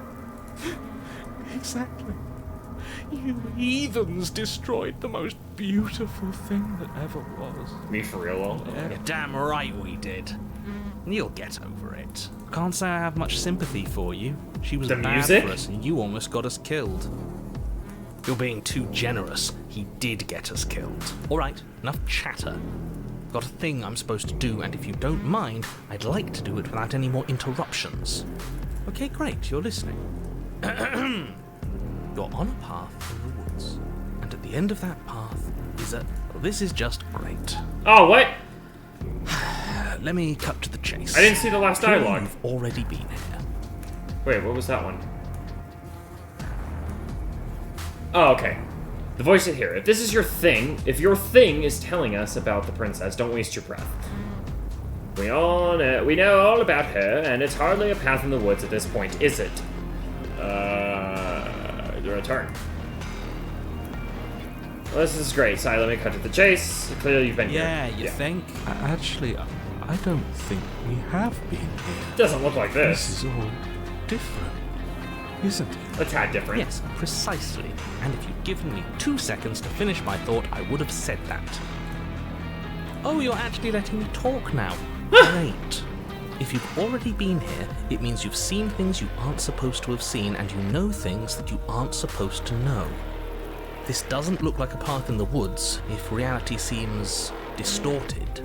Exactly. You heathens destroyed the most beautiful thing that ever was. Me for real, though? You're damn right we did. You'll get over it. Can't say I have much sympathy for you. She was The bad music? for us, and you almost got us killed. You're being too generous. He did get us killed. All right, enough chatter. Got a thing I'm supposed to do, and if you don't mind, I'd like to do it without any more interruptions. Okay, great, you're listening. You're on a path in the woods, and at the end of that path is a... Well, this is just great. Oh, what? Let me cut to the chase. I didn't see the last Clearly dialogue. You've already been here. Wait, what was that one? Oh, okay. The voice in here. If this is your thing, if your thing is telling us about the princess, don't waste your breath. We know all about her, and it's hardly a path in the woods at this point, is it? The return. Well, this is great. Sorry, let me cut to the chase. Clearly you've been Yeah, here. you think? Actually, I don't think we have been here. Doesn't look like This this. is all different, isn't it? A tad different. Yes, precisely. And if you'd given me 2 seconds to finish my thought, I would have said that. Oh, you're actually letting me talk now. Great. If you've already been here, it means you've seen things you aren't supposed to have seen, and you know things that you aren't supposed to know. This doesn't look like a path in the woods if reality seems distorted.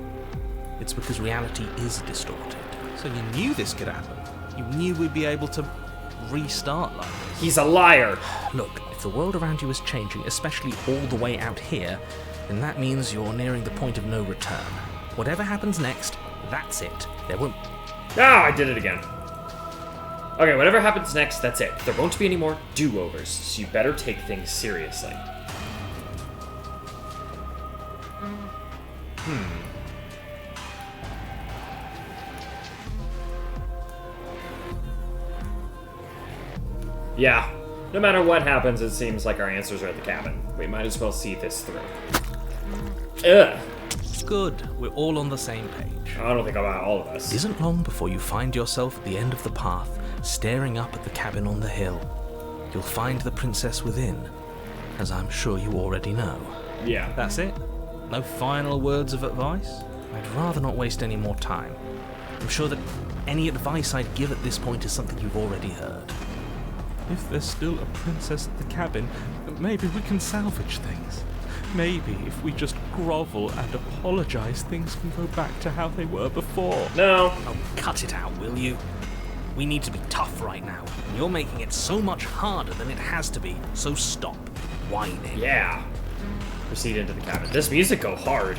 It's because reality is distorted. So you knew this could happen. You knew we'd be able to restart like this. He's a liar. Look, if the world around you is changing, especially all the way out here, then that means you're nearing the point of no return. Whatever happens next, that's it. There won't... Ah, I did it again. Okay, whatever happens next, that's it. There won't be any more do-overs, so you better take things seriously. Yeah. No matter what happens, it seems like our answers are at the cabin. We might as well see this through. Ugh. Good, we're all on the same page. I don't think about all of us. It isn't long before you find yourself at the end of the path, staring up at the cabin on the hill. You'll find the princess within, as I'm sure you already know. Yeah. That's it? No final words of advice? I'd rather not waste any more time. I'm sure that any advice I'd give at this point is something you've already heard. If there's still a princess at the cabin, maybe we can salvage things. Maybe if we just grovel and apologize, things can go back to how they were before. No. Oh, cut it out, will you? We need to be tough right now, and you're making it so much harder than it has to be, so stop whining. Yeah. Proceed into the cabin. This music go hard.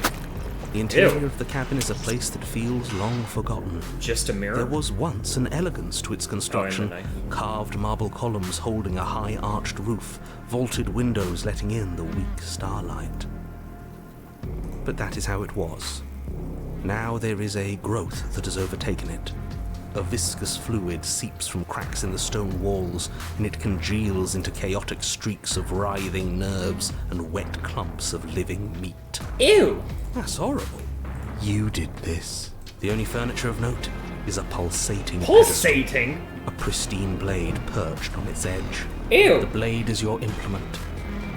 The interior Ew. of the cabin is a place that feels long forgotten. Just a mirror? There was once an elegance to its construction, night. carved marble columns holding a high arched roof, vaulted windows letting in the weak starlight. But that is how it was. Now there is a growth that has overtaken it. A viscous fluid seeps from cracks in the stone walls, and it congeals into chaotic streaks of writhing nerves and wet clumps of living meat. Ew. That's horrible. You did this. The only furniture of note is a pulsating Pulsating? pedestal, a pristine blade perched on its edge. The Ew. blade is your implement.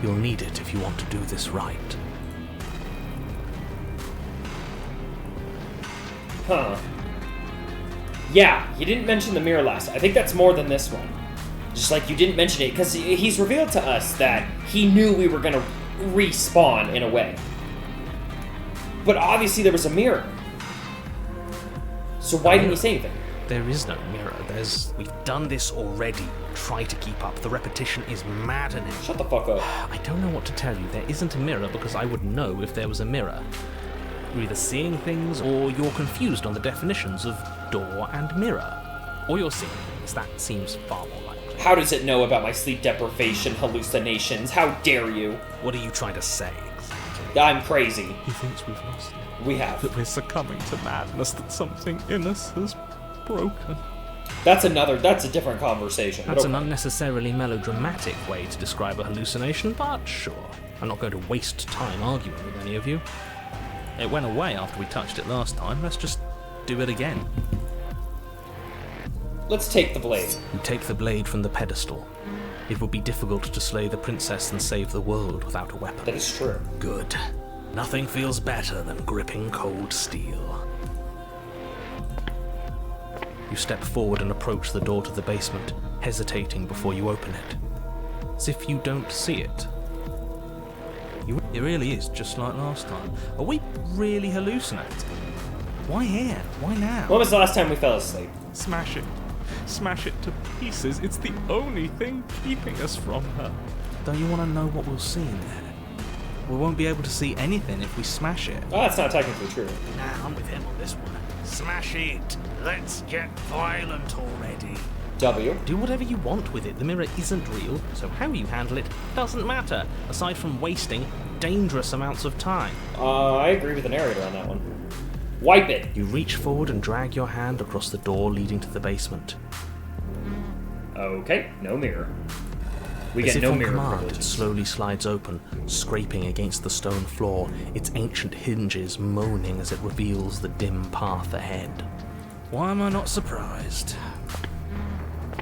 You'll need it if you want to do this right. Huh. Yeah, he didn't mention the mirror last. I think that's more than this one. Just like you didn't mention it, because he's revealed to us that he knew we were gonna respawn in a way. But obviously there was a mirror. So why didn't he say anything? There is no mirror. We've done this already. Try to keep up. The repetition is maddening. Shut the fuck up. I don't know what to tell you. There isn't a mirror because I would know if there was a mirror. You're either seeing things or you're confused on the definitions of door and mirror. Or you're seeing things. That seems far more likely. How does it know about my sleep deprivation hallucinations? How dare you? What are you trying to say? I'm crazy. He thinks we've lost it. We have. That we're succumbing to madness, that something in us has broken. That's a different conversation. That's an unnecessarily melodramatic way to describe a hallucination, but sure. I'm not going to waste time arguing with any of you. It went away after we touched it last time. Let's just do it again. Let's take the blade. You take the blade from the pedestal. It would be difficult to slay the princess and save the world without a weapon. That is true. Good. Nothing feels better than gripping cold steel. You step forward and approach the door to the basement, hesitating before you open it. As if you don't see it. It really is just like last time. Are we really hallucinating? Why here? Why now? When was the last time we fell asleep? Smash it. Smash it to pieces. It's the only thing keeping us from her. Don't you want to know what we'll see in there? We won't be able to see anything if we smash it. Oh, that's not technically true. Nah, I'm with him on this one. Smash it! Let's get violent already. W. Do whatever you want with it. The mirror isn't real, so how you handle it doesn't matter, aside from wasting dangerous amounts of time. I agree with the narrator on that one. Wipe it! You reach forward and drag your hand across the door leading to the basement. Okay, no mirror. We As get if no on mirror command, it privileges. slowly slides open, scraping against the stone floor, its ancient hinges moaning as it reveals the dim path ahead. Why am I not surprised?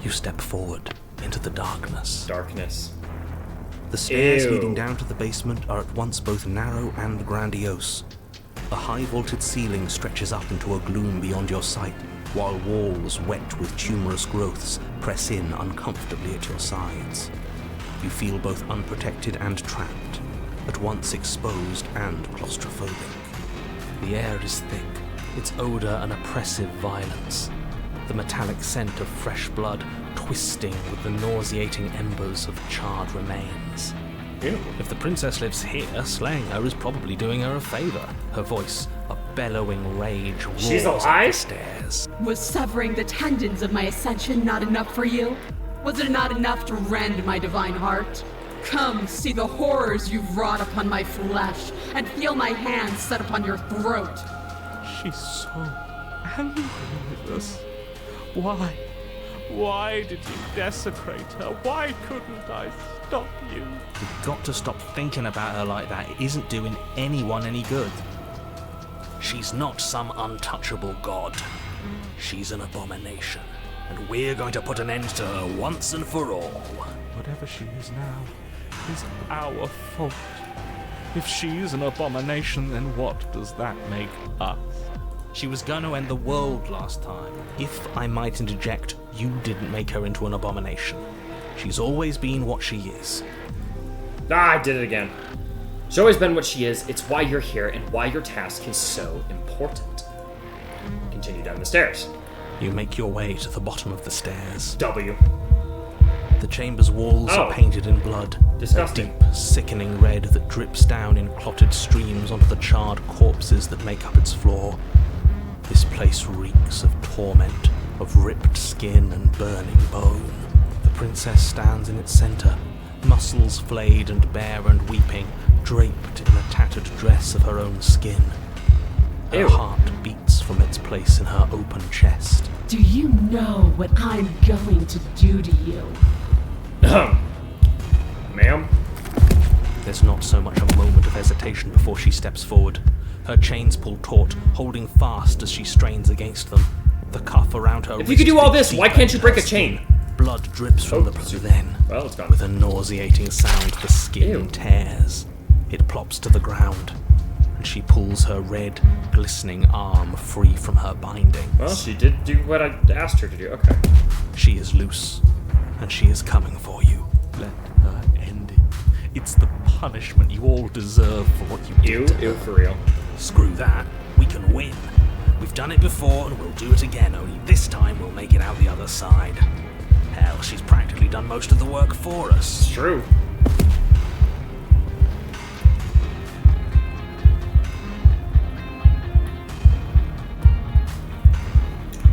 You step forward into the darkness. Darkness. The stairs Ew. leading down to the basement are at once both narrow and grandiose. A high-vaulted ceiling stretches up into a gloom beyond your sight, while walls wet with tumorous growths press in uncomfortably at your sides. You feel both unprotected and trapped, at once exposed and claustrophobic. The air is thick, its odor an oppressive violence, the metallic scent of fresh blood twisting with the nauseating embers of charred remains. Ew. If the princess lives here, slaying her is probably doing her a favor. Her voice, a bellowing rage, roars She's up the alive? stairs. Was severing the tendons of my ascension not enough for you? Was it not enough to rend my divine heart? Come, see the horrors you've wrought upon my flesh, and feel my hands set upon your throat. She's so angry with us. Why? Why did you desecrate her? Why couldn't I stop you? You've got to stop thinking about her like that. It isn't doing anyone any good. She's not some untouchable god. She's an abomination. And we're going to put an end to her once and for all. Whatever she is now is our fault. If she's an abomination, then what does that make us? She was going to end the world last time. If I might interject, you didn't make her into an abomination. She's always been what she is. Ah, I did it again. She's always been what she is. It's why you're here and why your task is so important. Continue down the stairs. You make your way to the bottom of the stairs. W. The chamber's walls Oh. are painted in blood. Disgusting. A deep, sickening red that drips down in clotted streams onto the charred corpses that make up its floor. This place reeks of torment, of ripped skin and burning bone. The princess stands in its center, muscles flayed and bare and weeping, draped in a tattered dress of her own skin. Her Ew. heart beats from its place in her open chest. Do you know what I'm going to do to you? Ma'am? There's not so much a moment of hesitation before she steps forward. Her chains pull taut, holding fast as she strains against them. The cuff around her If you could do all this, why can't you break a her chain? skin. Blood drips from the blue. Then, Well, it's gone. with a nauseating sound, the skin Ew. tears. It plops to the ground, and she pulls her red, glistening arm free from her binding. Well, she did do what I asked her to do. Okay. She is loose, and she is coming for you. Let her end it. It's the punishment you all deserve for what you Ew, did to ew, her. for real. Screw that. We can win. We've done it before and we'll do it again, only this time we'll make it out the other side. Hell, she's practically done most of the work for us. It's true.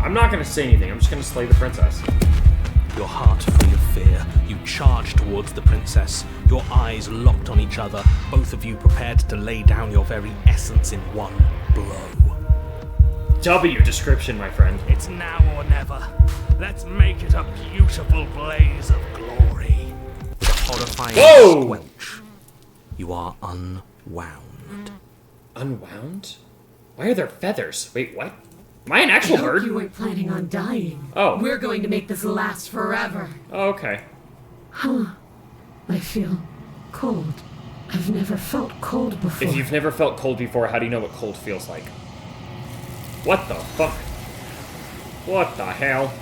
I'm I'm not gonna say anything. I'm just gonna slay the princess. Your heart free of fear, you charge towards the princess, your eyes locked on each other, both of you prepared to lay down your very essence in one blow. W description, my friend. It's now or never. Let's make it a beautiful blaze of glory. With a horrifying Whoa! squelch, you are unwound. Unwound? Why are there feathers? Wait, what? Am I an actual bird? You weren't planning on dying. Oh. We're going to make this last forever. Oh, okay. Huh. I feel cold. I've never felt cold before. If you've never felt cold before, how do you know what cold feels like? What the fuck? What the hell?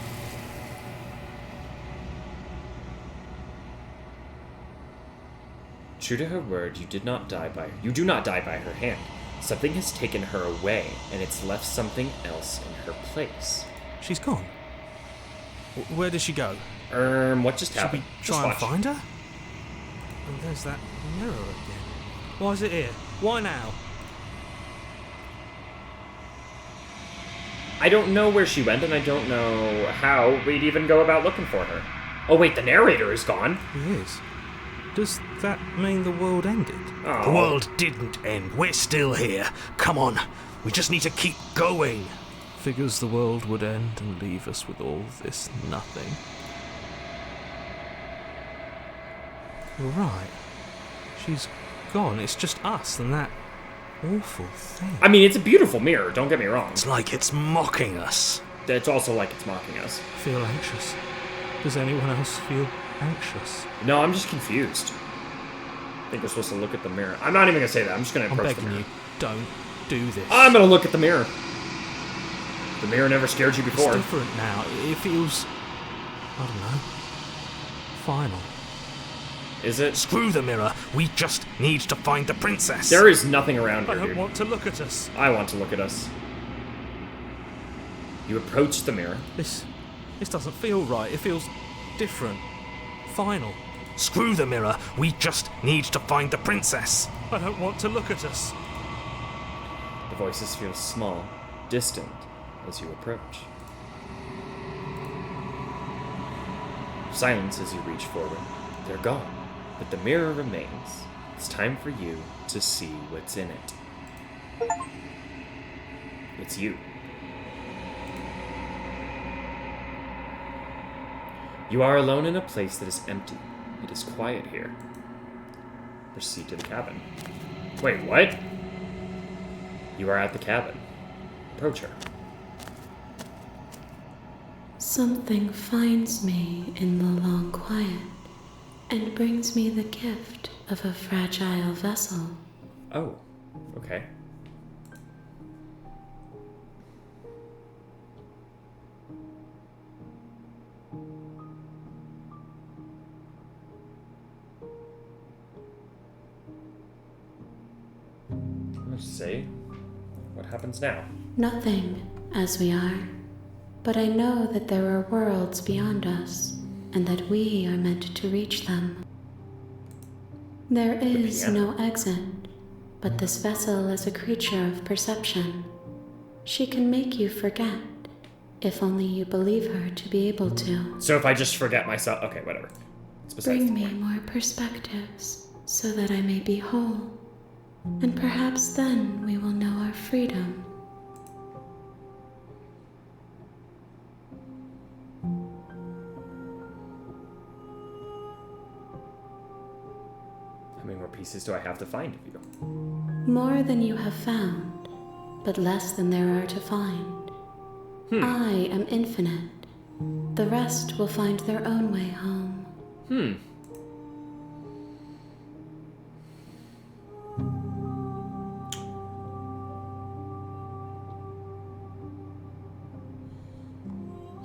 True to her word, you do not die by her hand. Something has taken her away, and it's left something else in her place. She's gone. Where did she go? What just Should happened? we Just try and watch. find her? Oh, there's that mirror again. Why is it here? Why now? I don't know where she went, and I don't know how we'd even go about looking for her. Oh wait, the narrator is gone. He is. Does that mean the world ended? Oh. The world didn't end. We're still here. Come on. We just need to keep going. Figures the world would end and leave us with all this nothing. You're right. She's gone. It's just us and that awful thing. I mean, it's a beautiful mirror, don't get me wrong. It's like it's mocking us. It's also like it's mocking us. Feel anxious. Does anyone else feel anxious? No, I'm just confused. I think we're supposed to look at the mirror. I'm not even gonna say that. I'm just gonna I'm approach the begging mirror. you, don't do this. I'm gonna look at the mirror. The mirror never scared you It's before. different now. It feels, I don't know, final. Is it? Screw the mirror. We just need to find the princess. There is nothing around I here, don't dude. want to look at us. I want to look at us. You approach the mirror. This doesn't feel right. It feels different. Final. Screw the mirror. We just need to find the princess. I don't want to look at us. The voices feel small, distant, as you approach. Silence as you reach forward. They're gone, but the mirror remains. It's time for you to see what's in it. It's you. You are alone in a place that is empty. It is quiet here. Proceed to the cabin. Wait, what? You are at the cabin. Approach her. Something finds me in the long quiet and brings me the gift of a fragile vessel. Oh, okay. Let's see. What happens now? Nothing, as we are, but I know that there are worlds beyond us, and that we are meant to reach them. There is no exit, but this vessel is a creature of perception. She can make you forget, if only you believe her to be able to. So if I just forget myself... Okay, whatever. It's besides Bring the me point. more perspectives, so that I may be whole, and perhaps then we will know our freedom. How many more pieces do I have to find of you? More than you have found, but less than there are to find. I am infinite. The rest will find their own way home.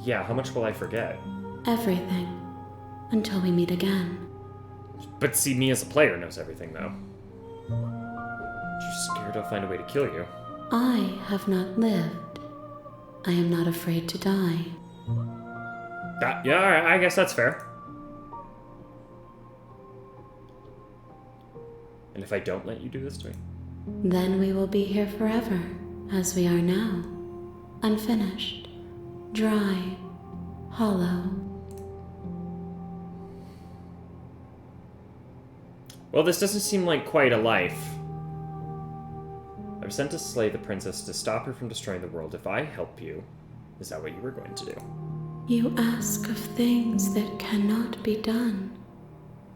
Yeah, how much will I forget? Everything. Until we meet again. But see, me as a player knows everything, though. You're scared I'll find a way to kill you. I have not lived. I am not afraid to die. Yeah, alright, I guess that's fair. And if I don't let you do this to me? Then we will be here forever, as we are now. Unfinished. dry, hollow. Well, this doesn't seem like quite a life. I've sent to slay the princess to stop her from destroying the world. If I help you, is that what you were going to do? You ask of things that cannot be done.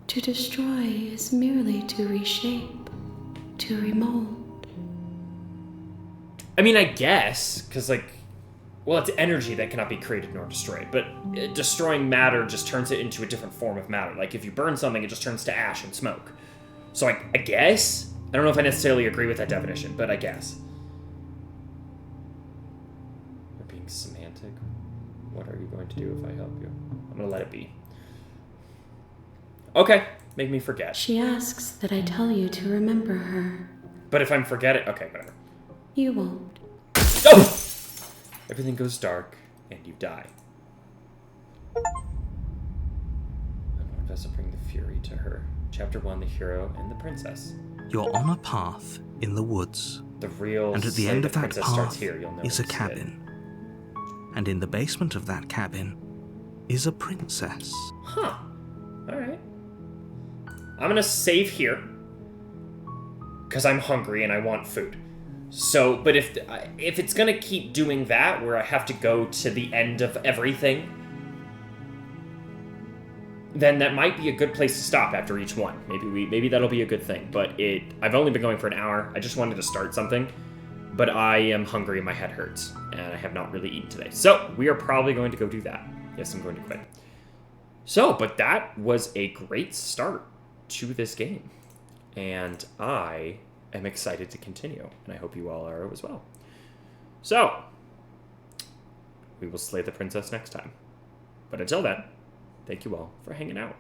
To destroy is merely to reshape, to remold. I mean, I guess, because, like, well, it's energy that cannot be created nor destroyed, but destroying matter just turns it into a different form of matter. Like, if you burn something, it just turns to ash and smoke. So, I guess? I don't know if I necessarily agree with that definition, but I guess. You're being semantic. What are you going to do if I help you? I'm going to let it be. Okay, make me forget. She asks that I tell you to remember her. But if I'm forgetting... Okay, whatever. You won't. Oh! Everything goes dark, and you die. And Lord Vesa bring the fury to her. Chapter 1, the hero and the princess. You're on a path in the woods, The real and at the Slay end the of that Princess starts path here. You'll know is a it's it. cabin. And in the basement of that cabin is a princess. Huh. Alright. I'm gonna save here. Because I'm hungry and I want food. So, but if it's gonna keep doing that, where I have to go to the end of everything, then that might be a good place to stop after each one. Maybe that'll be a good thing. But I've only been going for an hour. I just wanted to start something. But I am hungry and my head hurts. And I have not really eaten today. So, we are probably going to go do that. Yes, I'm going to quit. So, but that was a great start to this game. And I am excited to continue. And I hope you all are as well. So, we will slay the princess next time. But until then, thank you all for hanging out.